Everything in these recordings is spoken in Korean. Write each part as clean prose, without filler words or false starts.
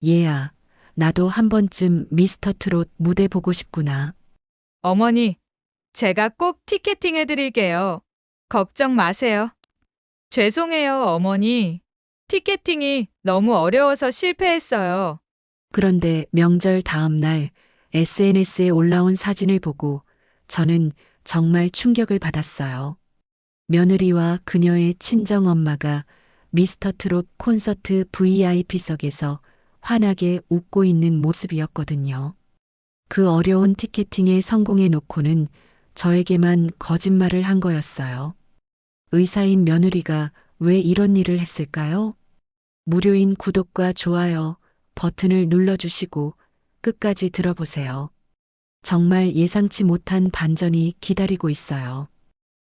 얘야, 나도 한 번쯤 미스터 트롯 무대 보고 싶구나. 어머니, 제가 꼭 티켓팅 해드릴게요. 걱정 마세요. 죄송해요, 어머니. 티켓팅이 너무 어려워서 실패했어요. 그런데 명절 다음 날 SNS에 올라온 사진을 보고 저는 정말 충격을 받았어요. 며느리와 그녀의 친정 엄마가 미스터 트롯 콘서트 VIP석에서 환하게 웃고 있는 모습이었거든요. 그 어려운 티켓팅에 성공해 놓고는 저에게만 거짓말을 한 거였어요. 의사인 며느리가 왜 이런 일을 했을까요? 무료인 구독과 좋아요 버튼을 눌러주시고 끝까지 들어보세요. 정말 예상치 못한 반전이 기다리고 있어요.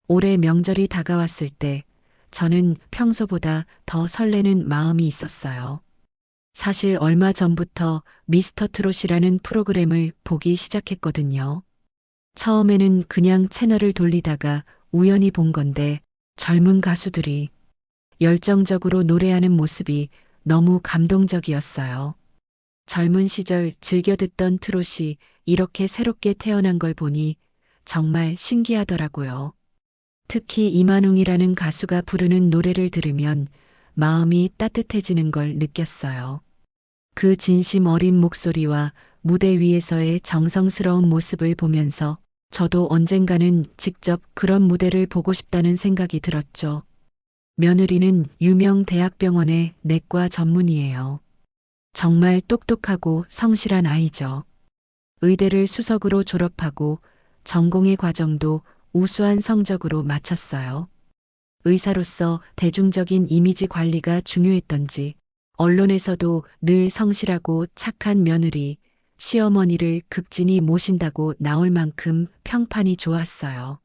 올해 명절이 다가왔을 때 저는 평소보다 더 설레는 마음이 있었어요. 사실 얼마 전부터 미스터 트롯이라는 프로그램을 보기 시작했거든요. 처음에는 그냥 채널을 돌리다가 우연히 본 건데 젊은 가수들이 열정적으로 노래하는 모습이 너무 감동적이었어요. 젊은 시절 즐겨 듣던 트롯이 이렇게 새롭게 태어난 걸 보니 정말 신기하더라고요. 특히 이만웅이라는 가수가 부르는 노래를 들으면 마음이 따뜻해지는 걸 느꼈어요. 그 진심 어린 목소리와 무대 위에서의 정성스러운 모습을 보면서 저도 언젠가는 직접 그런 무대를 보고 싶다는 생각이 들었죠. 며느리는 유명 대학병원의 내과 전문의예요. 정말 똑똑하고 성실한 아이죠. 의대를 수석으로 졸업하고 전공의 과정도 우수한 성적으로 마쳤어요. 의사로서 대중적인 이미지 관리가 중요했던지 언론에서도 늘 성실하고 착한 며느리, 시어머니를 극진히 모신다고 나올 만큼 평판이 좋았어요.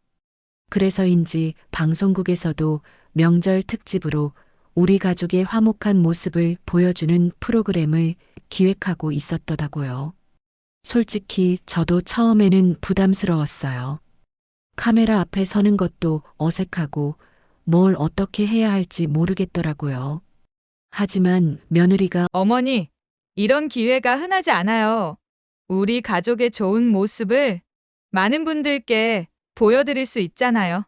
그래서인지 방송국에서도 명절 특집으로 우리 가족의 화목한 모습을 보여주는 프로그램을 기획하고 있었더라고요. 솔직히 저도 처음에는 부담스러웠어요. 카메라 앞에 서는 것도 어색하고 뭘 어떻게 해야 할지 모르겠더라고요. 하지만 며느리가 어머니, 이런 기회가 흔하지 않아요. 우리 가족의 좋은 모습을 많은 분들께 보여드릴 수 있잖아요.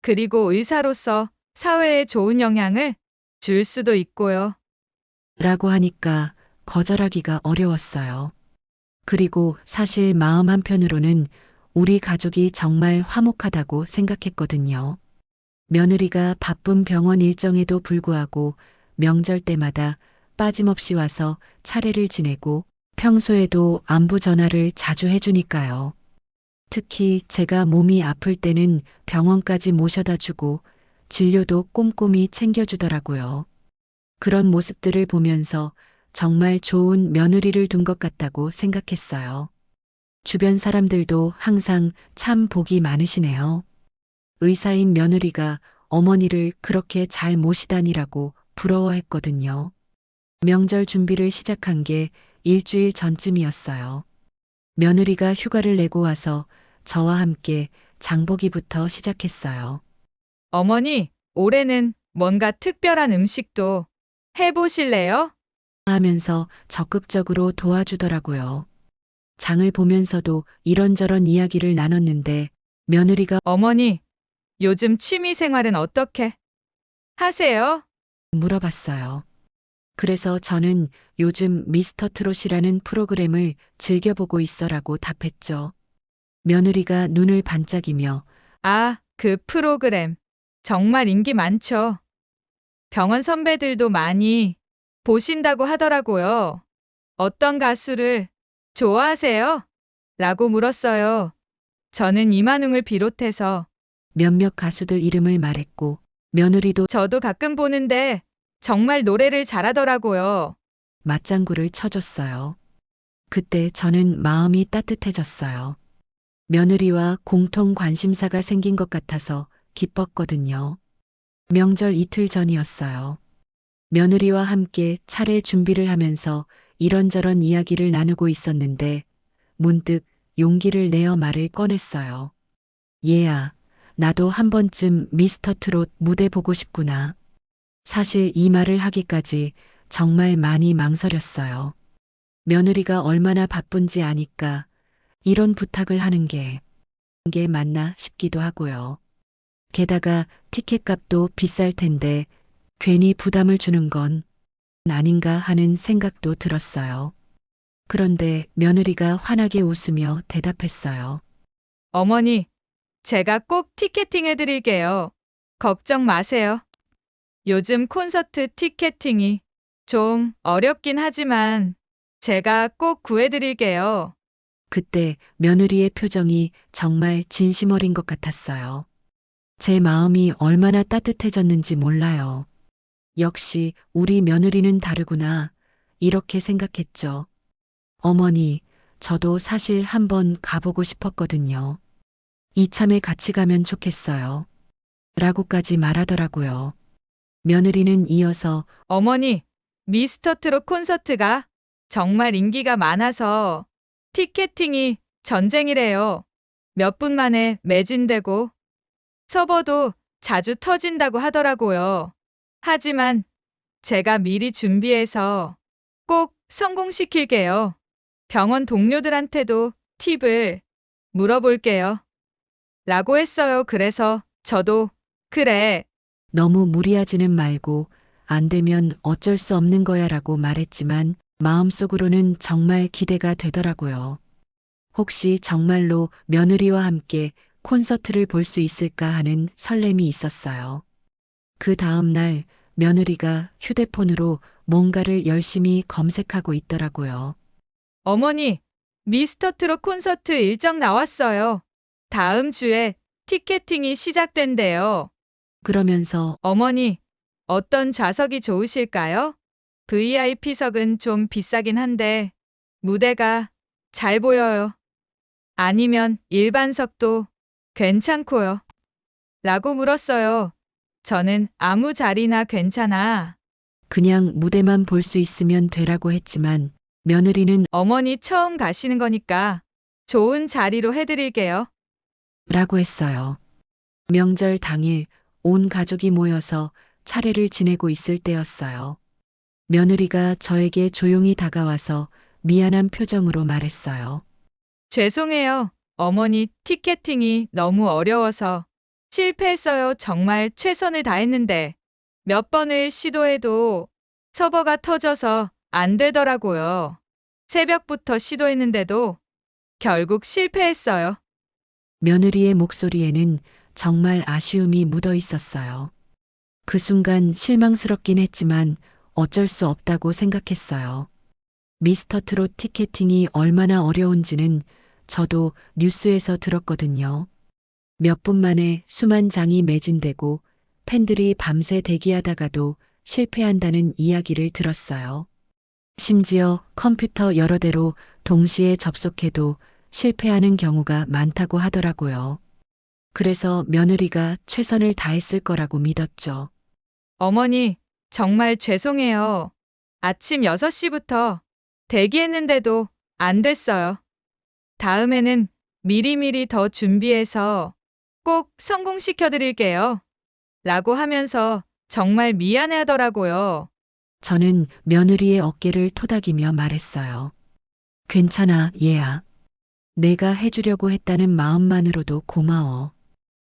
그리고 의사로서 사회에 좋은 영향을 줄 수도 있고요. 라고 하니까 거절하기가 어려웠어요. 그리고 사실 마음 한편으로는 우리 가족이 정말 화목하다고 생각했거든요. 며느리가 바쁜 병원 일정에도 불구하고 명절 때마다 빠짐없이 와서 차례를 지내고 평소에도 안부 전화를 자주 해주니까요. 특히 제가 몸이 아플 때는 병원까지 모셔다 주고 진료도 꼼꼼히 챙겨주더라고요. 그런 모습들을 보면서 정말 좋은 며느리를 둔 것 같다고 생각했어요. 주변 사람들도 항상 참 복이 많으시네요. 의사인 며느리가 어머니를 그렇게 잘 모시다니라고 부러워했거든요. 명절 준비를 시작한 게 일주일 전쯤이었어요. 며느리가 휴가를 내고 와서 저와 함께 장보기부터 시작했어요. 어머니, 올해는 뭔가 특별한 음식도 해보실래요? 하면서 적극적으로 도와주더라고요. 장을 보면서도 이런저런 이야기를 나눴는데 며느리가 어머니, 요즘 취미 생활은 어떻게 하세요? 물어봤어요. 그래서 저는 요즘 미스터 트롯이라는 프로그램을 즐겨보고 있어라고 답했죠. 며느리가 눈을 반짝이며 아, 그 프로그램. 정말 인기 많죠. 병원 선배들도 많이 보신다고 하더라고요. 어떤 가수를 좋아하세요? 라고 물었어요. 저는 이만웅을 비롯해서 몇몇 가수들 이름을 말했고 며느리도 저도 가끔 보는데 정말 노래를 잘하더라고요. 맞장구를 쳐줬어요. 그때 저는 마음이 따뜻해졌어요. 며느리와 공통 관심사가 생긴 것 같아서 기뻤거든요. 명절 이틀 전이었어요. 며느리와 함께 차례 준비를 하면서 이런저런 이야기를 나누고 있었는데 문득 용기를 내어 말을 꺼냈어요. 얘야, 나도 한 번쯤 미스터 트롯 무대 보고 싶구나. 사실 이 말을 하기까지 정말 많이 망설였어요. 며느리가 얼마나 바쁜지 아니까 이런 부탁을 하는 게 맞나 싶기도 하고요. 게다가 티켓값도 비쌀 텐데 괜히 부담을 주는 건 아닌가 하는 생각도 들었어요. 그런데 며느리가 환하게 웃으며 대답했어요. 어머니, 제가 꼭 티켓팅 해드릴게요. 걱정 마세요. 요즘 콘서트 티켓팅이 좀 어렵긴 하지만 제가 꼭 구해드릴게요. 그때 며느리의 표정이 정말 진심 어린 것 같았어요. 제 마음이 얼마나 따뜻해졌는지 몰라요. 역시 우리 며느리는 다르구나. 이렇게 생각했죠. 어머니, 저도 사실 한번 가보고 싶었거든요. 이참에 같이 가면 좋겠어요. 라고까지 말하더라고요. 며느리는 이어서 어머니, 미스터 트롯 콘서트가 정말 인기가 많아서 티켓팅이 전쟁이래요. 몇 분 만에 매진되고 서버도 자주 터진다고 하더라고요. 하지만 제가 미리 준비해서 꼭 성공시킬게요. 병원 동료들한테도 팁을 물어볼게요. 라고 했어요. 그래서 저도 그래. 너무 무리하지는 말고 안 되면 어쩔 수 없는 거야 라고 말했지만 마음속으로는 정말 기대가 되더라고요. 혹시 정말로 며느리와 함께 콘서트를 볼 수 있을까 하는 설렘이 있었어요. 그 다음 날 며느리가 휴대폰으로 뭔가를 열심히 검색하고 있더라고요. 어머니, 미스터 트롯 콘서트 일정 나왔어요. 다음 주에 티켓팅이 시작된대요. 그러면서 어머니, 어떤 좌석이 좋으실까요? VIP석은 좀 비싸긴 한데 무대가 잘 보여요. 아니면 일반석도 괜찮고요. 라고 물었어요. 저는 아무 자리나 괜찮아. 그냥 무대만 볼 수 있으면 되라고 했지만 며느리는 어머니 처음 가시는 거니까 좋은 자리로 해드릴게요. 라고 했어요. 명절 당일 온 가족이 모여서 차례를 지내고 있을 때였어요. 며느리가 저에게 조용히 다가와서 미안한 표정으로 말했어요. 죄송해요. 어머니 티켓팅이 너무 어려워서 실패했어요. 정말 최선을 다했는데 몇 번을 시도해도 서버가 터져서 안 되더라고요. 새벽부터 시도했는데도 결국 실패했어요. 며느리의 목소리에는 정말 아쉬움이 묻어 있었어요. 그 순간 실망스럽긴 했지만 어쩔 수 없다고 생각했어요. 미스터 트롯 티켓팅이 얼마나 어려운지는 저도 뉴스에서 들었거든요. 몇 분 만에 수만 장이 매진되고 팬들이 밤새 대기하다가도 실패한다는 이야기를 들었어요. 심지어 컴퓨터 여러 대로 동시에 접속해도 실패하는 경우가 많다고 하더라고요. 그래서 며느리가 최선을 다했을 거라고 믿었죠. 어머니, 정말 죄송해요. 아침 6시부터 대기했는데도 안 됐어요. 다음에는 미리미리 더 준비해서 꼭 성공시켜 드릴게요. 라고 하면서 정말 미안해 하더라고요. 저는 며느리의 어깨를 토닥이며 말했어요. 괜찮아, 얘야. 내가 해주려고 했다는 마음만으로도 고마워.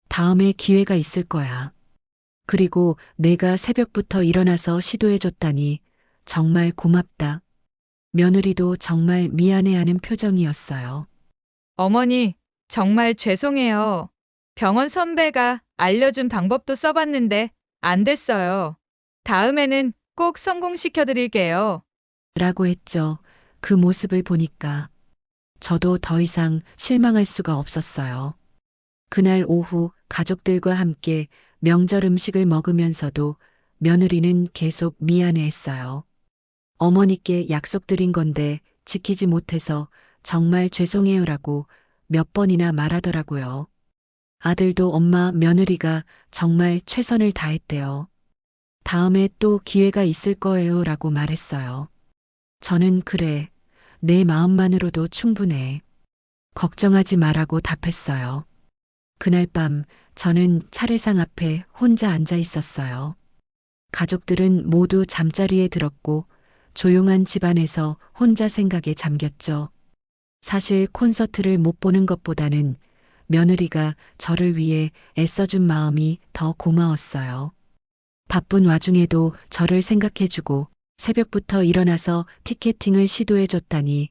다음에 기회가 있을 거야. 그리고 내가 새벽부터 일어나서 시도해줬다니 정말 고맙다. 며느리도 정말 미안해하는 표정이었어요. 어머니, 정말 죄송해요. 병원 선배가 알려준 방법도 써봤는데 안 됐어요. 다음에는 꼭 성공시켜 드릴게요. 라고 했죠. 그 모습을 보니까 저도 더 이상 실망할 수가 없었어요. 그날 오후 가족들과 함께 명절 음식을 먹으면서도 며느리는 계속 미안해했어요. 어머니께 약속드린 건데 지키지 못해서 정말 죄송해요라고 몇 번이나 말하더라고요. 아들도 엄마 며느리가 정말 최선을 다했대요. 다음에 또 기회가 있을 거예요라고 말했어요. 저는 그래, 내 마음만으로도 충분해. 걱정하지 말라고 답했어요. 그날 밤 저는 차례상 앞에 혼자 앉아 있었어요. 가족들은 모두 잠자리에 들었고 조용한 집안에서 혼자 생각에 잠겼죠. 사실 콘서트를 못 보는 것보다는 며느리가 저를 위해 애써준 마음이 더 고마웠어요. 바쁜 와중에도 저를 생각해주고 새벽부터 일어나서 티켓팅을 시도해줬다니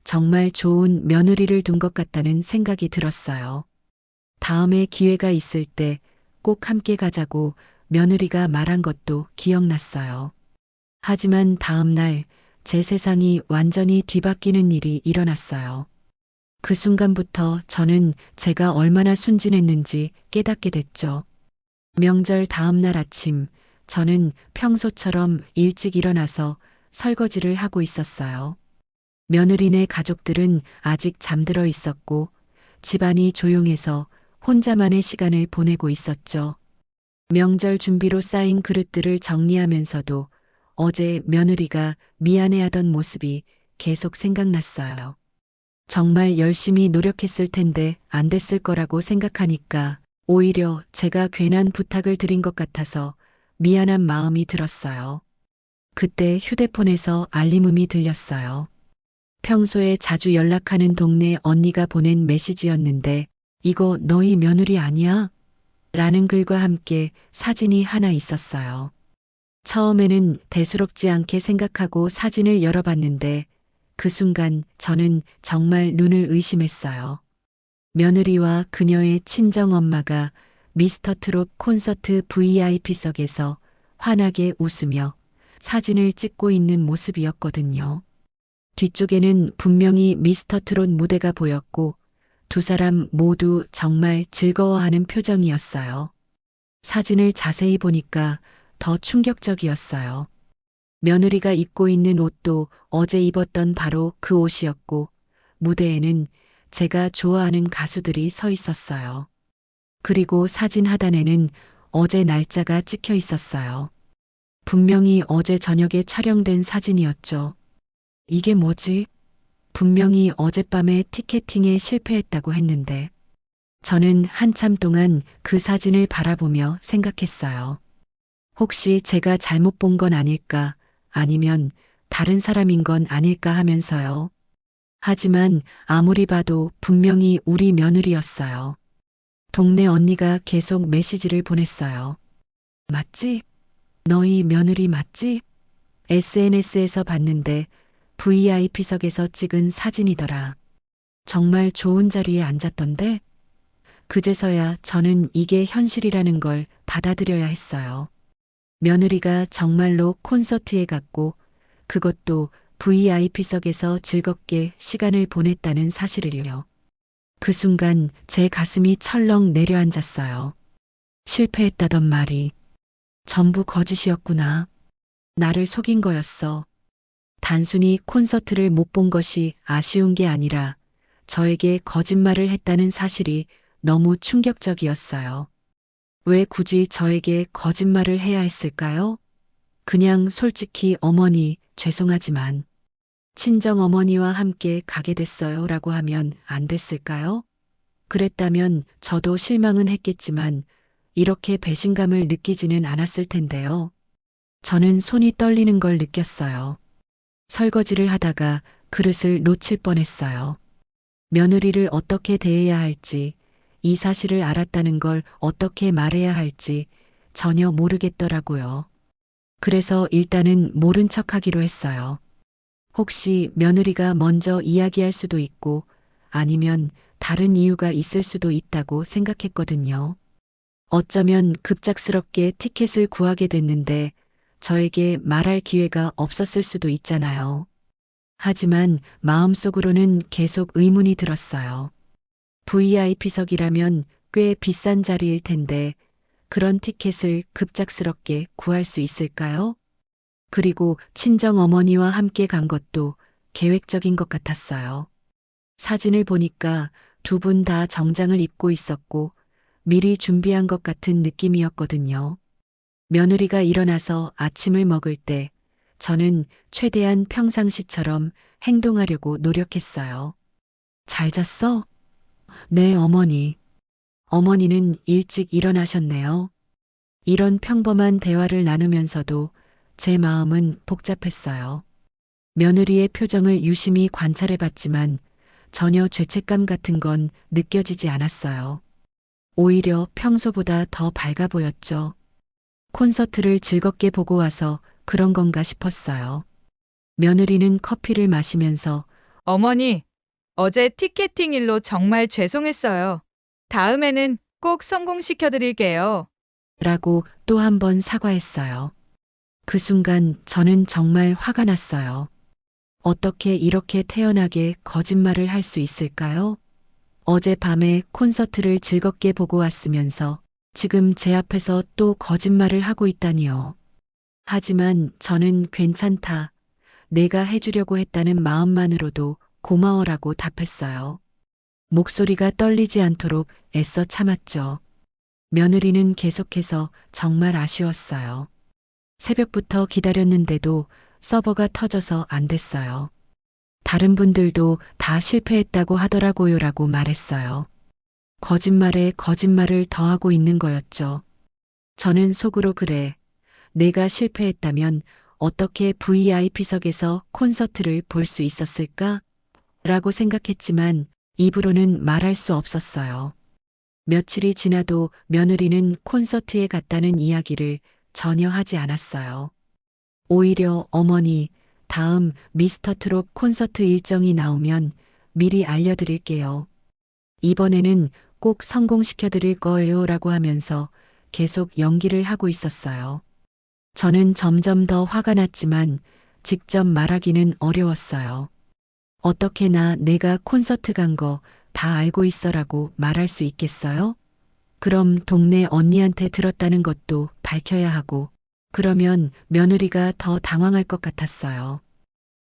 정말 좋은 며느리를 둔 것 같다는 생각이 들었어요. 다음에 기회가 있을 때 꼭 함께 가자고 며느리가 말한 것도 기억났어요. 하지만 다음 날 제 세상이 완전히 뒤바뀌는 일이 일어났어요. 그 순간부터 저는 제가 얼마나 순진했는지 깨닫게 됐죠. 명절 다음 날 아침, 저는 평소처럼 일찍 일어나서 설거지를 하고 있었어요. 며느리네 가족들은 아직 잠들어 있었고 집안이 조용해서 혼자만의 시간을 보내고 있었죠. 명절 준비로 쌓인 그릇들을 정리하면서도 어제 며느리가 미안해하던 모습이 계속 생각났어요. 정말 열심히 노력했을 텐데 안 됐을 거라고 생각하니까 오히려 제가 괜한 부탁을 드린 것 같아서 미안한 마음이 들었어요. 그때 휴대폰에서 알림음이 들렸어요. 평소에 자주 연락하는 동네 언니가 보낸 메시지였는데 이거 너희 며느리 아니야? 라는 글과 함께 사진이 하나 있었어요. 처음에는 대수롭지 않게 생각하고 사진을 열어봤는데 그 순간 저는 정말 눈을 의심했어요. 며느리와 그녀의 친정엄마가 미스터 트롯 콘서트 VIP석에서 환하게 웃으며 사진을 찍고 있는 모습이었거든요. 뒤쪽에는 분명히 미스터 트롯 무대가 보였고 두 사람 모두 정말 즐거워하는 표정이었어요. 사진을 자세히 보니까 더 충격적이었어요. 며느리가 입고 있는 옷도 어제 입었던 바로 그 옷이었고 무대에는 제가 좋아하는 가수들이 서 있었어요. 그리고 사진 하단에는 어제 날짜가 찍혀 있었어요. 분명히 어제 저녁에 촬영된 사진이었죠. 이게 뭐지? 분명히 어젯밤에 티켓팅에 실패했다고 했는데 저는 한참 동안 그 사진을 바라보며 생각했어요. 혹시 제가 잘못 본 건 아닐까, 아니면 다른 사람인 건 아닐까 하면서요. 하지만 아무리 봐도 분명히 우리 며느리였어요. 동네 언니가 계속 메시지를 보냈어요. 맞지? 너희 며느리 맞지? SNS에서 봤는데 VIP석에서 찍은 사진이더라. 정말 좋은 자리에 앉았던데? 그제서야 저는 이게 현실이라는 걸 받아들여야 했어요. 며느리가 정말로 콘서트에 갔고 그것도 VIP석에서 즐겁게 시간을 보냈다는 사실을요. 그 순간 제 가슴이 철렁 내려앉았어요. 실패했다던 말이 전부 거짓이었구나. 나를 속인 거였어. 단순히 콘서트를 못 본 것이 아쉬운 게 아니라 저에게 거짓말을 했다는 사실이 너무 충격적이었어요. 왜 굳이 저에게 거짓말을 해야 했을까요? 그냥 솔직히 어머니, 죄송하지만 친정 어머니와 함께 가게 됐어요 라고 하면 안 됐을까요? 그랬다면 저도 실망은 했겠지만 이렇게 배신감을 느끼지는 않았을 텐데요. 저는 손이 떨리는 걸 느꼈어요. 설거지를 하다가 그릇을 놓칠 뻔했어요. 며느리를 어떻게 대해야 할지, 이 사실을 알았다는 걸 어떻게 말해야 할지 전혀 모르겠더라고요. 그래서 일단은 모른 척하기로 했어요. 혹시 며느리가 먼저 이야기할 수도 있고 아니면 다른 이유가 있을 수도 있다고 생각했거든요. 어쩌면 급작스럽게 티켓을 구하게 됐는데 저에게 말할 기회가 없었을 수도 있잖아요. 하지만 마음속으로는 계속 의문이 들었어요. VIP석이라면 꽤 비싼 자리일 텐데 그런 티켓을 급작스럽게 구할 수 있을까요? 그리고 친정 어머니와 함께 간 것도 계획적인 것 같았어요. 사진을 보니까 두 분 다 정장을 입고 있었고 미리 준비한 것 같은 느낌이었거든요. 며느리가 일어나서 아침을 먹을 때 저는 최대한 평상시처럼 행동하려고 노력했어요. 잘 잤어? 네, 어머니. 어머니는 일찍 일어나셨네요. 이런 평범한 대화를 나누면서도 제 마음은 복잡했어요. 며느리의 표정을 유심히 관찰해 봤지만 전혀 죄책감 같은 건 느껴지지 않았어요. 오히려 평소보다 더 밝아 보였죠. 콘서트를 즐겁게 보고 와서 그런 건가 싶었어요. 며느리는 커피를 마시면서 어머니, 어제 티켓팅 일로 정말 죄송했어요. 다음에는 꼭 성공시켜 드릴게요. 라고 또 한 번 사과했어요. 그 순간 저는 정말 화가 났어요. 어떻게 이렇게 태연하게 거짓말을 할 수 있을까요? 어젯밤에 콘서트를 즐겁게 보고 왔으면서 지금 제 앞에서 또 거짓말을 하고 있다니요. 하지만 저는 괜찮다. 내가 해주려고 했다는 마음만으로도 고마워라고 답했어요. 목소리가 떨리지 않도록 애써 참았죠. 며느리는 계속해서 정말 아쉬웠어요. 새벽부터 기다렸는데도 서버가 터져서 안 됐어요. 다른 분들도 다 실패했다고 하더라고요라고 말했어요. 거짓말에 거짓말을 더하고 있는 거였죠. 저는 속으로 그래. 내가 실패했다면 어떻게 VIP석에서 콘서트를 볼 수 있었을까? 라고 생각했지만 입으로는 말할 수 없었어요. 며칠이 지나도 며느리는 콘서트에 갔다는 이야기를 전혀 하지 않았어요. 오히려 어머니, 다음 미스터 트롯 콘서트 일정이 나오면 미리 알려드릴게요. 이번에는 꼭 성공시켜 드릴 거예요 라고 하면서 계속 연기를 하고 있었어요. 저는 점점 더 화가 났지만 직접 말하기는 어려웠어요. 어떻게나 내가 콘서트 간 거 다 알고 있어라고 말할 수 있겠어요? 그럼 동네 언니한테 들었다는 것도 밝혀야 하고, 그러면 며느리가 더 당황할 것 같았어요.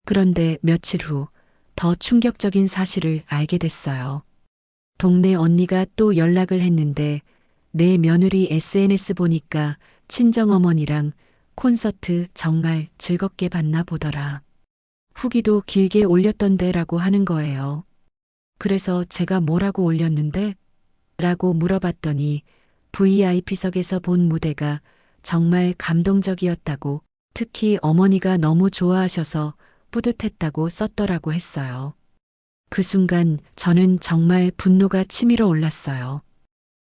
그런데 며칠 후 더 충격적인 사실을 알게 됐어요. 동네 언니가 또 연락을 했는데 내 며느리 SNS 보니까 친정어머니랑 콘서트 정말 즐겁게 봤나 보더라. 후기도 길게 올렸던데라고 하는 거예요. 그래서 제가 뭐라고 올렸는데? 라고 물어봤더니 VIP석에서 본 무대가 정말 감동적이었다고, 특히 어머니가 너무 좋아하셔서 뿌듯했다고 썼더라고 했어요. 그 순간 저는 정말 분노가 치밀어 올랐어요.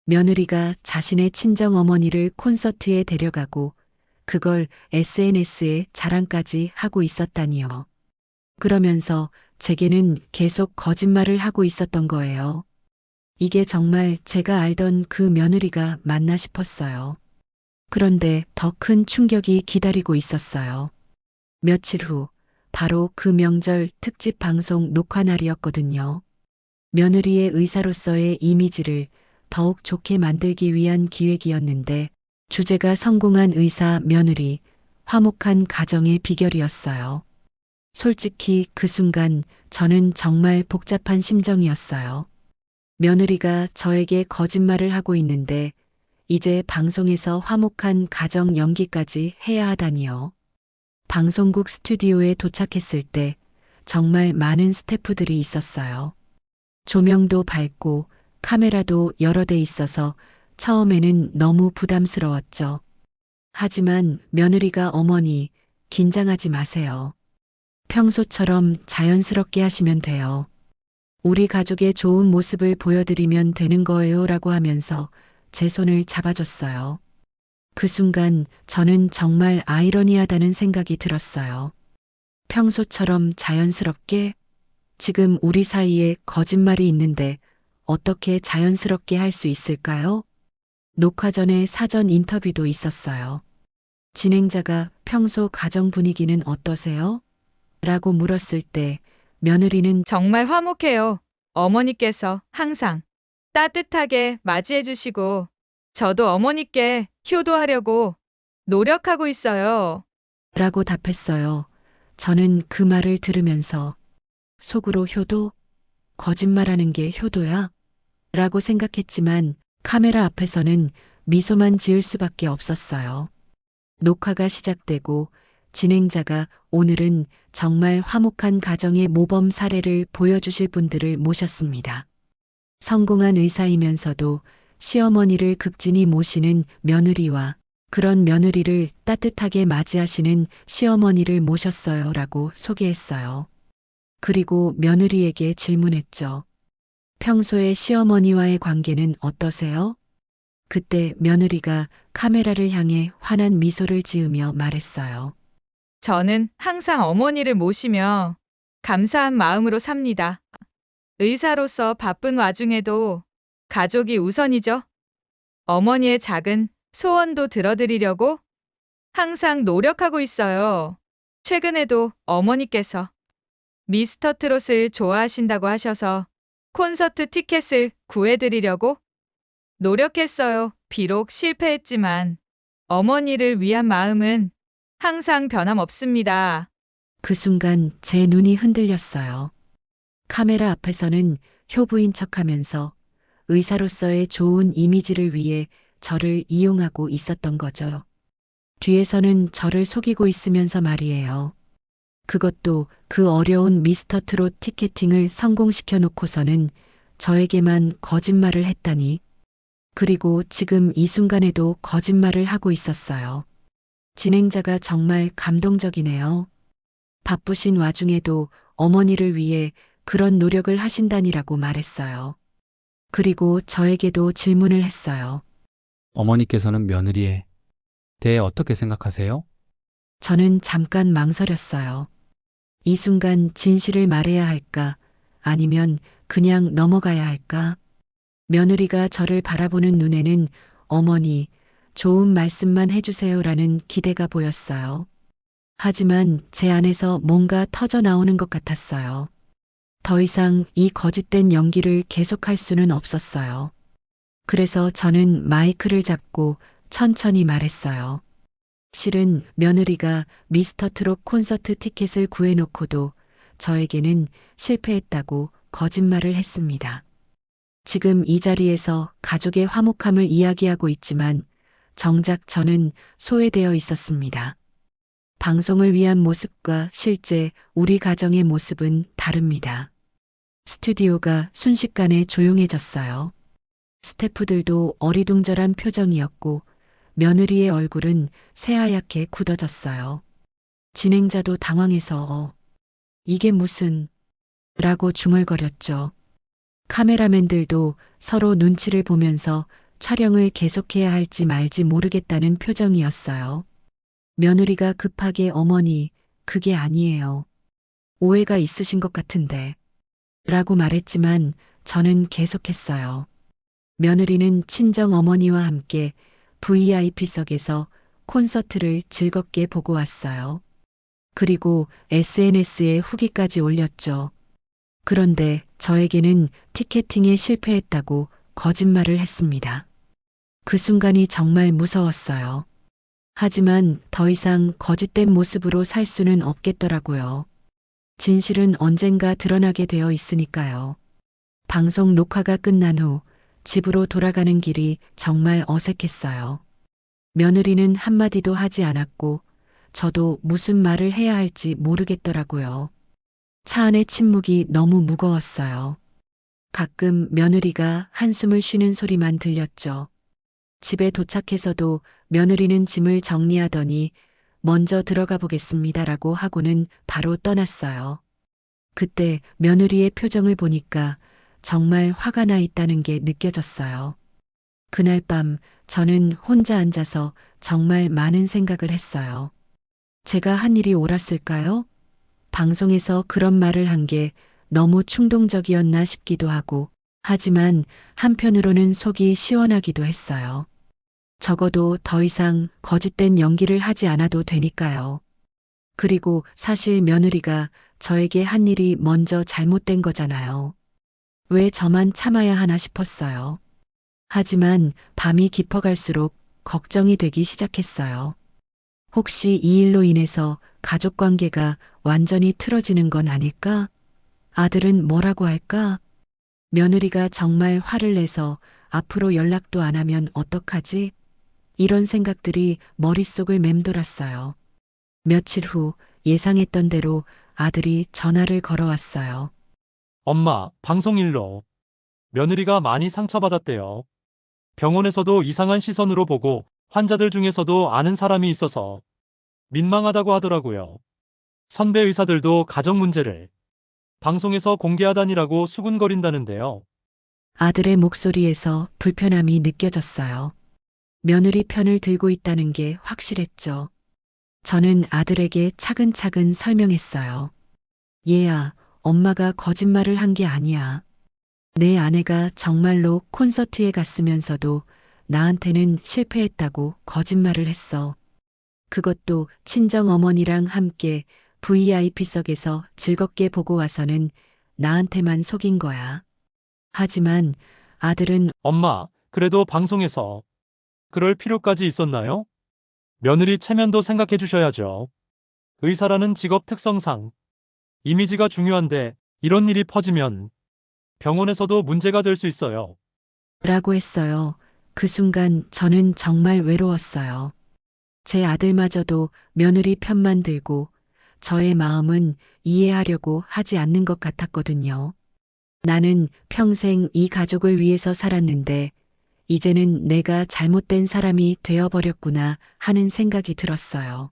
며느리가 자신의 친정어머니를 콘서트에 데려가고 그걸 SNS에 자랑까지 하고 있었다니요. 그러면서 제게는 계속 거짓말을 하고 있었던 거예요. 이게 정말 제가 알던 그 며느리가 맞나 싶었어요. 그런데 더 큰 충격이 기다리고 있었어요. 며칠 후 바로 그 명절 특집 방송 녹화 날이었거든요. 며느리의 의사로서의 이미지를 더욱 좋게 만들기 위한 기획이었는데 주제가 성공한 의사 며느리, 화목한 가정의 비결이었어요. 솔직히 그 순간 저는 정말 복잡한 심정이었어요. 며느리가 저에게 거짓말을 하고 있는데 이제 방송에서 화목한 가정 연기까지 해야 하다니요. 방송국 스튜디오에 도착했을 때 정말 많은 스태프들이 있었어요. 조명도 밝고 카메라도 여러 대 있어서 처음에는 너무 부담스러웠죠. 하지만 며느리가 어머니, 긴장하지 마세요. 평소처럼 자연스럽게 하시면 돼요. 우리 가족의 좋은 모습을 보여드리면 되는 거예요 라고 하면서 제 손을 잡아줬어요. 그 순간 저는 정말 아이러니하다는 생각이 들었어요. 평소처럼 자연스럽게? 지금 우리 사이에 거짓말이 있는데 어떻게 자연스럽게 할 수 있을까요? 녹화 전에 사전 인터뷰도 있었어요. 진행자가 평소 가정 분위기는 어떠세요? 라고 물었을 때 며느리는 정말 화목해요. 어머니께서 항상 따뜻하게 맞이해 주시고 저도 어머니께 효도하려고 노력하고 있어요. 라고 답했어요. 저는 그 말을 들으면서 속으로 효도? 거짓말하는 게 효도야? 라고 생각했지만 카메라 앞에서는 미소만 지을 수밖에 없었어요. 녹화가 시작되고 진행자가 오늘은 정말 화목한 가정의 모범 사례를 보여주실 분들을 모셨습니다. 성공한 의사이면서도 시어머니를 극진히 모시는 며느리와 그런 며느리를 따뜻하게 맞이하시는 시어머니를 모셨어요 라고 소개했어요. 그리고 며느리에게 질문했죠. 평소에 시어머니와의 관계는 어떠세요? 그때 며느리가 카메라를 향해 환한 미소를 지으며 말했어요. 저는 항상 어머니를 모시며 감사한 마음으로 삽니다. 의사로서 바쁜 와중에도 가족이 우선이죠. 어머니의 작은 소원도 들어드리려고 항상 노력하고 있어요. 최근에도 어머니께서 미스터 트롯을 좋아하신다고 하셔서 콘서트 티켓을 구해드리려고 노력했어요. 비록 실패했지만 어머니를 위한 마음은 항상 변함없습니다. 그 순간 제 눈이 흔들렸어요. 카메라 앞에서는 효부인 척하면서 의사로서의 좋은 이미지를 위해 저를 이용하고 있었던 거죠. 뒤에서는 저를 속이고 있으면서 말이에요. 그것도 그 어려운 미스터 트롯 티켓팅을 성공시켜 놓고서는 저에게만 거짓말을 했다니. 그리고 지금 이 순간에도 거짓말을 하고 있었어요. 진행자가 정말 감동적이네요. 바쁘신 와중에도 어머니를 위해 그런 노력을 하신다니라고 말했어요. 그리고 저에게도 질문을 했어요. 어머니께서는 며느리에 대해 어떻게 생각하세요? 저는 잠깐 망설였어요. 이 순간 진실을 말해야 할까? 아니면 그냥 넘어가야 할까? 며느리가 저를 바라보는 눈에는 어머니, 좋은 말씀만 해주세요라는 기대가 보였어요. 하지만 제 안에서 뭔가 터져 나오는 것 같았어요. 더 이상 이 거짓된 연기를 계속할 수는 없었어요. 그래서 저는 마이크를 잡고 천천히 말했어요. 실은 며느리가 미스터 트롯 콘서트 티켓을 구해놓고도 저에게는 실패했다고 거짓말을 했습니다. 지금 이 자리에서 가족의 화목함을 이야기하고 있지만 정작 저는 소외되어 있었습니다. 방송을 위한 모습과 실제 우리 가정의 모습은 다릅니다. 스튜디오가 순식간에 조용해졌어요. 스태프들도 어리둥절한 표정이었고 며느리의 얼굴은 새하얗게 굳어졌어요. 진행자도 당황해서 이게 무슨 라고 중얼거렸죠. 카메라맨들도 서로 눈치를 보면서 촬영을 계속해야 할지 말지 모르겠다는 표정이었어요. 며느리가 급하게 어머니, 그게 아니에요. 오해가 있으신 것 같은데. 라고 말했지만 저는 계속했어요. 며느리는 친정 어머니와 함께 VIP석에서 콘서트를 즐겁게 보고 왔어요. 그리고 SNS에 후기까지 올렸죠. 그런데 저에게는 티켓팅에 실패했다고 거짓말을 했습니다. 그 순간이 정말 무서웠어요. 하지만 더 이상 거짓된 모습으로 살 수는 없겠더라고요. 진실은 언젠가 드러나게 되어 있으니까요. 방송 녹화가 끝난 후 집으로 돌아가는 길이 정말 어색했어요. 며느리는 한마디도 하지 않았고 저도 무슨 말을 해야 할지 모르겠더라고요. 차 안의 침묵이 너무 무거웠어요. 가끔 며느리가 한숨을 쉬는 소리만 들렸죠. 집에 도착해서도 며느리는 짐을 정리하더니 먼저 들어가 보겠습니다라고 하고는 바로 떠났어요. 그때 며느리의 표정을 보니까 정말 화가 나 있다는 게 느껴졌어요. 그날 밤 저는 혼자 앉아서 정말 많은 생각을 했어요. 제가 한 일이 옳았을까요? 방송에서 그런 말을 한 게 너무 충동적이었나 싶기도 하고, 하지만 한편으로는 속이 시원하기도 했어요. 적어도 더 이상 거짓된 연기를 하지 않아도 되니까요. 그리고 사실 며느리가 저에게 한 일이 먼저 잘못된 거잖아요. 왜 저만 참아야 하나 싶었어요. 하지만 밤이 깊어갈수록 걱정이 되기 시작했어요. 혹시 이 일로 인해서 가족 관계가 완전히 틀어지는 건 아닐까? 아들은 뭐라고 할까? 며느리가 정말 화를 내서 앞으로 연락도 안 하면 어떡하지? 이런 생각들이 머릿속을 맴돌았어요. 며칠 후 예상했던 대로 아들이 전화를 걸어왔어요. 엄마, 방송 일로. 며느리가 많이 상처받았대요. 병원에서도 이상한 시선으로 보고 환자들 중에서도 아는 사람이 있어서 민망하다고 하더라고요. 선배 의사들도 가정 문제를 방송에서 공개하다니라고 수군거린다는데요. 아들의 목소리에서 불편함이 느껴졌어요. 며느리 편을 들고 있다는 게 확실했죠. 저는 아들에게 차근차근 설명했어요. 얘야, 엄마가 거짓말을 한 게 아니야. 내 아내가 정말로 콘서트에 갔으면서도 나한테는 실패했다고 거짓말을 했어. 그것도 친정 어머니랑 함께 VIP석에서 즐겁게 보고 와서는 나한테만 속인 거야. 하지만 아들은 엄마, 그래도 방송에서 그럴 필요까지 있었나요? 며느리 체면도 생각해 주셔야죠. 의사라는 직업 특성상 이미지가 중요한데 이런 일이 퍼지면 병원에서도 문제가 될 수 있어요. 라고 했어요. 그 순간 저는 정말 외로웠어요. 제 아들마저도 며느리 편만 들고 저의 마음은 이해하려고 하지 않는 것 같았거든요. 나는 평생 이 가족을 위해서 살았는데 이제는 내가 잘못된 사람이 되어버렸구나 하는 생각이 들었어요.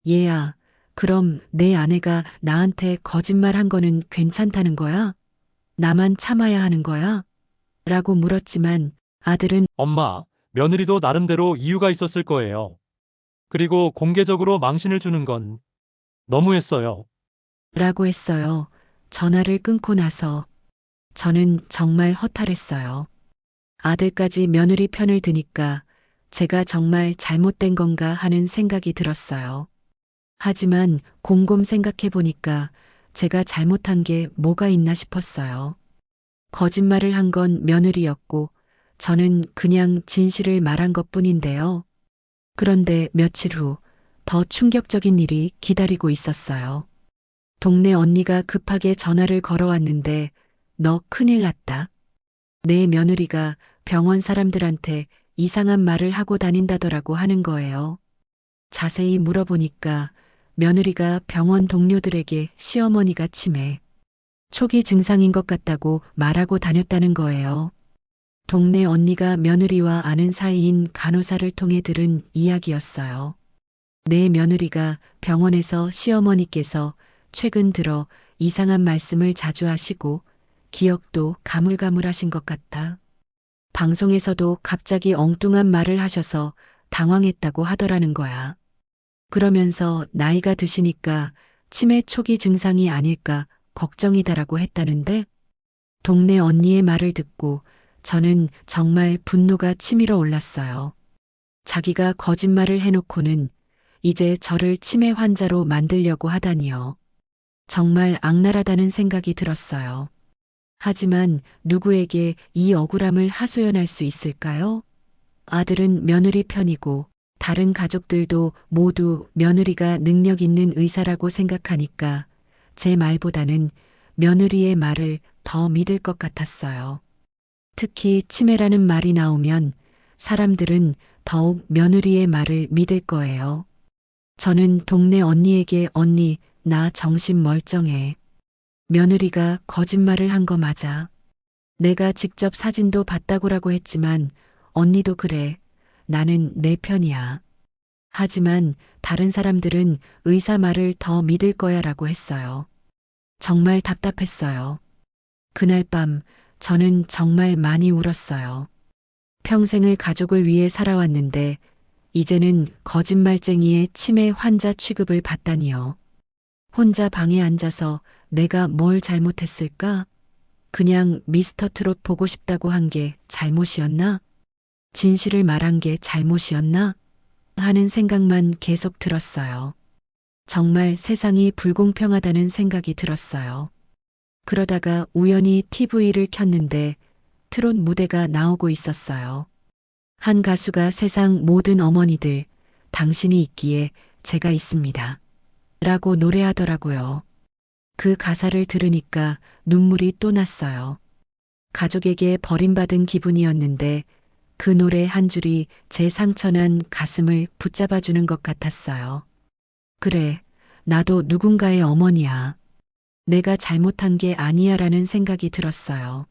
얘야, 그럼 내 아내가 나한테 거짓말 한 거는 괜찮다는 거야? 나만 참아야 하는 거야? 라고 물었지만 아들은 엄마, 며느리도 나름대로 이유가 있었을 거예요. 그리고 공개적으로 망신을 주는 건 너무했어요. 라고 했어요. 전화를 끊고 나서 저는 정말 허탈했어요. 아들까지 며느리 편을 드니까 제가 정말 잘못된 건가 하는 생각이 들었어요. 하지만 곰곰 생각해 보니까 제가 잘못한 게 뭐가 있나 싶었어요. 거짓말을 한 건 며느리였고 저는 그냥 진실을 말한 것 뿐인데요. 그런데 며칠 후 더 충격적인 일이 기다리고 있었어요. 동네 언니가 급하게 전화를 걸어왔는데 너 큰일 났다. 내 며느리가 병원 사람들한테 이상한 말을 하고 다닌다더라고 하는 거예요. 자세히 물어보니까 며느리가 병원 동료들에게 시어머니가 치매, 초기 증상인 것 같다고 말하고 다녔다는 거예요. 동네 언니가 며느리와 아는 사이인 간호사를 통해 들은 이야기였어요. 내 며느리가 병원에서 시어머니께서 최근 들어 이상한 말씀을 자주 하시고 기억도 가물가물하신 것 같다. 방송에서도 갑자기 엉뚱한 말을 하셔서 당황했다고 하더라는 거야. 그러면서 나이가 드시니까 치매 초기 증상이 아닐까 걱정이다라고 했다는데 동네 언니의 말을 듣고 저는 정말 분노가 치밀어 올랐어요. 자기가 거짓말을 해놓고는 이제 저를 치매 환자로 만들려고 하다니요. 정말 악랄하다는 생각이 들었어요. 하지만 누구에게 이 억울함을 하소연할 수 있을까요? 아들은 며느리 편이고 다른 가족들도 모두 며느리가 능력 있는 의사라고 생각하니까 제 말보다는 며느리의 말을 더 믿을 것 같았어요. 특히 치매라는 말이 나오면 사람들은 더욱 며느리의 말을 믿을 거예요. 저는 동네 언니에게 언니, 나 정신 멀쩡해. 며느리가 거짓말을 한 거 맞아. 내가 직접 사진도 봤다고라고 했지만 언니도 그래. 나는 내 편이야. 하지만 다른 사람들은 의사 말을 더 믿을 거야 라고 했어요. 정말 답답했어요. 그날 밤 저는 정말 많이 울었어요. 평생을 가족을 위해 살아왔는데 이제는 거짓말쟁이의 치매 환자 취급을 받다니요. 혼자 방에 앉아서 내가 뭘 잘못했을까? 그냥 미스터 트롯 보고 싶다고 한 게 잘못이었나? 진실을 말한 게 잘못이었나? 하는 생각만 계속 들었어요. 정말 세상이 불공평하다는 생각이 들었어요. 그러다가 우연히 TV를 켰는데 트롯 무대가 나오고 있었어요. 한 가수가 세상 모든 어머니들, 당신이 있기에 제가 있습니다. 라고 노래하더라고요. 그 가사를 들으니까 눈물이 또 났어요. 가족에게 버림받은 기분이었는데 그 노래 한 줄이 제 상처난 가슴을 붙잡아주는 것 같았어요. 그래, 나도 누군가의 어머니야. 내가 잘못한 게 아니야 라는 생각이 들었어요.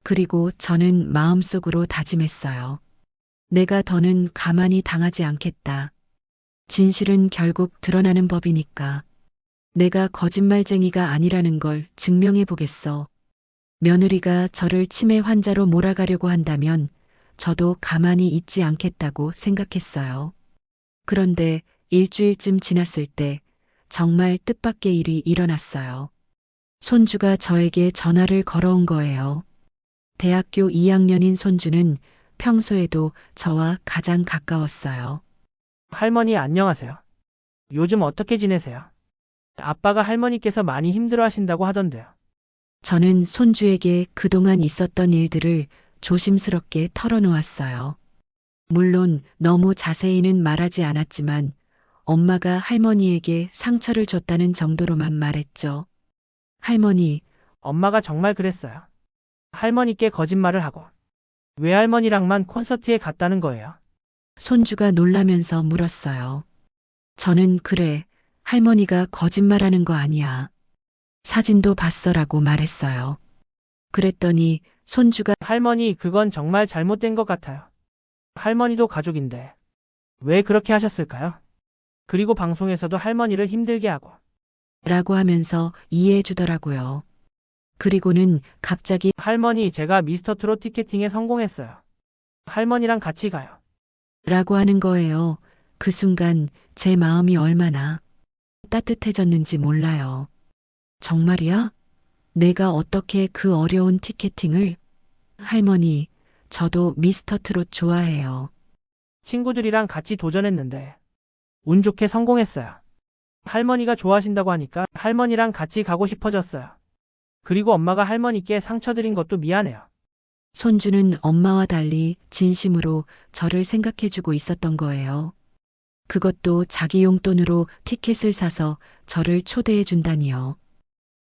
그리고 저는 마음속으로 다짐했어요. 내가 더는 가만히 당하지 않겠다. 진실은 결국 드러나는 법이니까. 내가 거짓말쟁이가 아니라는 걸 증명해 보겠어. 며느리가 저를 치매 환자로 몰아가려고 한다면 저도 가만히 있지 않겠다고 생각했어요. 그런데 일주일쯤 지났을 때 정말 뜻밖의 일이 일어났어요. 손주가 저에게 전화를 걸어온 거예요. 대학교 2학년인 손주는 평소에도 저와 가장 가까웠어요. 할머니 안녕하세요. 요즘 어떻게 지내세요? 아빠가 할머니께서 많이 힘들어 하신다고 하던데요. 저는 손주에게 그동안 있었던 일들을 조심스럽게 털어놓았어요. 물론 너무 자세히는 말하지 않았지만 엄마가 할머니에게 상처를 줬다는 정도로만 말했죠. 할머니, 엄마가 정말 그랬어요. 할머니께 거짓말을 하고 외할머니랑만 콘서트에 갔다는 거예요. 손주가 놀라면서 물었어요. 저는 그래, 할머니가 거짓말하는 거 아니야. 사진도 봤어라고 말했어요. 그랬더니 손주가 할머니 그건 정말 잘못된 것 같아요. 할머니도 가족인데 왜 그렇게 하셨을까요? 그리고 방송에서도 할머니를 힘들게 하고 라고 하면서 이해해 주더라고요. 그리고는 갑자기 할머니 제가 미스터 트롯 티켓팅에 성공했어요. 할머니랑 같이 가요. 라고 하는 거예요. 그 순간 제 마음이 얼마나 따뜻해졌는지 몰라요. 정말이야? 내가 어떻게 그 어려운 티켓팅을? 할머니, 저도 미스터 트롯 좋아해요. 친구들이랑 같이 도전했는데 운 좋게 성공했어요. 할머니가 좋아하신다고 하니까 할머니랑 같이 가고 싶어졌어요. 그리고 엄마가 할머니께 상처 드린 것도 미안해요. 손주는 엄마와 달리 진심으로 저를 생각해주고 있었던 거예요. 그것도 자기 용돈으로 티켓을 사서 저를 초대해 준다니요.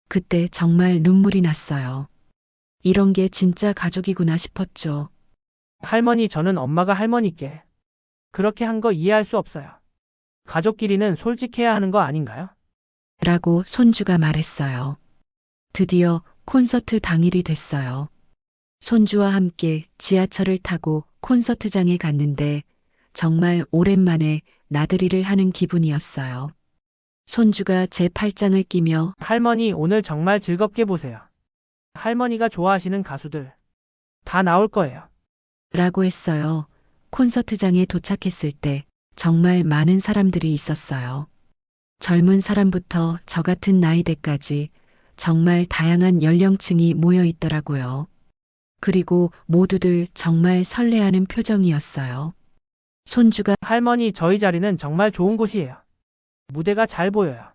그때 정말 눈물이 났어요. 이런 게 진짜 가족이구나 싶었죠. 할머니 저는 엄마가 할머니께 그렇게 한 거 이해할 수 없어요. 가족끼리는 솔직해야 하는 거 아닌가요? 라고 손주가 말했어요. 드디어 콘서트 당일이 됐어요. 손주와 함께 지하철을 타고 콘서트장에 갔는데 정말 오랜만에 나들이를 하는 기분이었어요. 손주가 제 팔짱을 끼며 할머니 오늘 정말 즐겁게 보세요. 할머니가 좋아하시는 가수들 다 나올 거예요. 라고 했어요. 콘서트장에 도착했을 때 정말 많은 사람들이 있었어요. 젊은 사람부터 저 같은 나이대까지 정말 다양한 연령층이 모여 있더라고요. 그리고 모두들 정말 설레하는 표정이었어요. 손주가 할머니 저희 자리는 정말 좋은 곳이에요. 무대가 잘 보여요.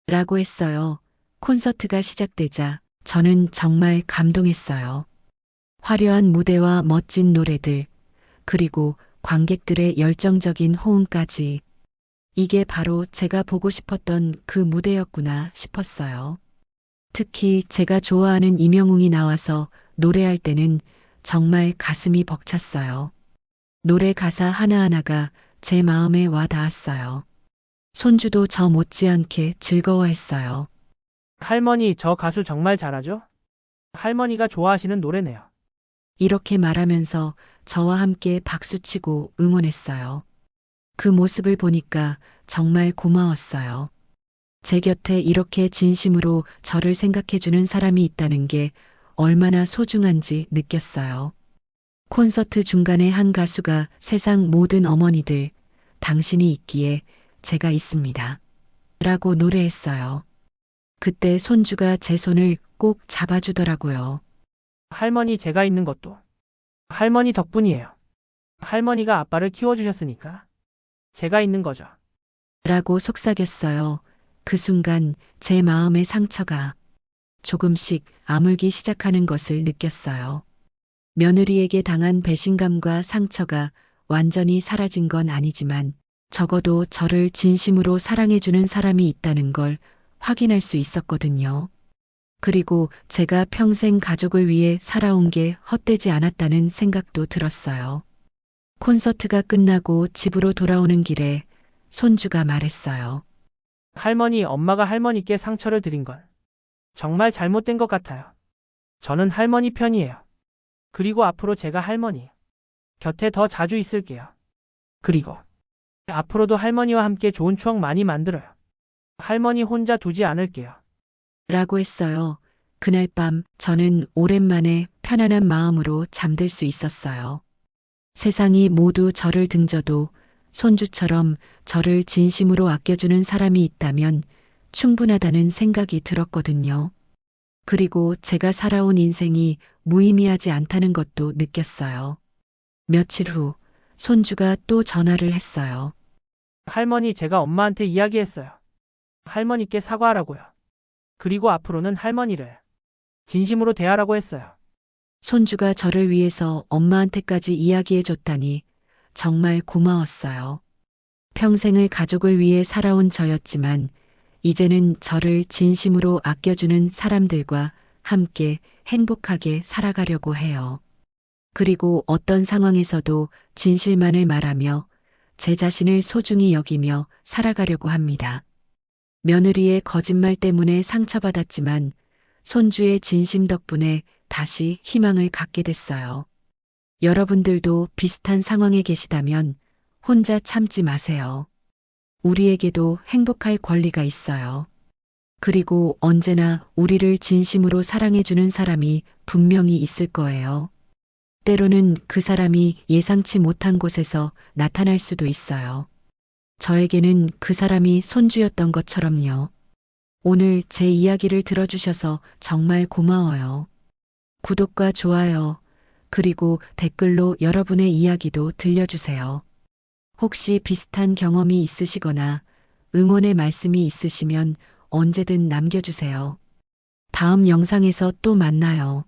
라고 했어요. 콘서트가 시작되자 저는 정말 감동했어요. 화려한 무대와 멋진 노래들, 그리고 관객들의 열정적인 호응까지. 이게 바로 제가 보고 싶었던 그 무대였구나 싶었어요. 특히 제가 좋아하는 임영웅이 나와서 노래할 때는 정말 가슴이 벅찼어요. 노래 가사 하나하나가 제 마음에 와 닿았어요. 손주도 저 못지않게 즐거워했어요. 할머니 저 가수 정말 잘하죠? 할머니가 좋아하시는 노래네요. 이렇게 말하면서 저와 함께 박수치고 응원했어요. 그 모습을 보니까 정말 고마웠어요. 제 곁에 이렇게 진심으로 저를 생각해주는 사람이 있다는 게 얼마나 소중한지 느꼈어요. 콘서트 중간에 한 가수가 세상 모든 어머니들, 당신이 있기에 제가 있습니다. 라고 노래했어요. 그때 손주가 제 손을 꼭 잡아주더라고요. 할머니 제가 있는 것도 할머니 덕분이에요. 할머니가 아빠를 키워주셨으니까 제가 있는 거죠. 라고 속삭였어요. 그 순간 제 마음의 상처가 조금씩 아물기 시작하는 것을 느꼈어요. 며느리에게 당한 배신감과 상처가 완전히 사라진 건 아니지만 적어도 저를 진심으로 사랑해주는 사람이 있다는 걸 확인할 수 있었거든요. 그리고 제가 평생 가족을 위해 살아온 게 헛되지 않았다는 생각도 들었어요. 콘서트가 끝나고 집으로 돌아오는 길에 손주가 말했어요. 할머니 엄마가 할머니께 상처를 드린 건 정말 잘못된 것 같아요. 저는 할머니 편이에요. 그리고 앞으로 제가 할머니 곁에 더 자주 있을게요. 그리고 앞으로도 할머니와 함께 좋은 추억 많이 만들어요. 할머니 혼자 두지 않을게요. 라고 했어요. 그날 밤 저는 오랜만에 편안한 마음으로 잠들 수 있었어요. 세상이 모두 저를 등져도 손주처럼 저를 진심으로 아껴주는 사람이 있다면 충분하다는 생각이 들었거든요. 그리고 제가 살아온 인생이 무의미하지 않다는 것도 느꼈어요. 며칠 후 손주가 또 전화를 했어요. 할머니, 제가 엄마한테 이야기했어요. 할머니께 사과하라고요. 그리고 앞으로는 할머니를 진심으로 대하라고 했어요. 손주가 저를 위해서 엄마한테까지 이야기해 줬다니 정말 고마웠어요. 평생을 가족을 위해 살아온 저였지만 이제는 저를 진심으로 아껴주는 사람들과 함께 행복하게 살아가려고 해요. 그리고 어떤 상황에서도 진실만을 말하며 제 자신을 소중히 여기며 살아가려고 합니다. 며느리의 거짓말 때문에 상처받았지만 손주의 진심 덕분에 다시 희망을 갖게 됐어요. 여러분들도 비슷한 상황에 계시다면 혼자 참지 마세요. 우리에게도 행복할 권리가 있어요. 그리고 언제나 우리를 진심으로 사랑해주는 사람이 분명히 있을 거예요. 때로는 그 사람이 예상치 못한 곳에서 나타날 수도 있어요. 저에게는 그 사람이 손주였던 것처럼요. 오늘 제 이야기를 들어주셔서 정말 고마워요. 구독과 좋아요, 그리고 댓글로 여러분의 이야기도 들려주세요. 혹시 비슷한 경험이 있으시거나 응원의 말씀이 있으시면 언제든 남겨주세요. 다음 영상에서 또 만나요.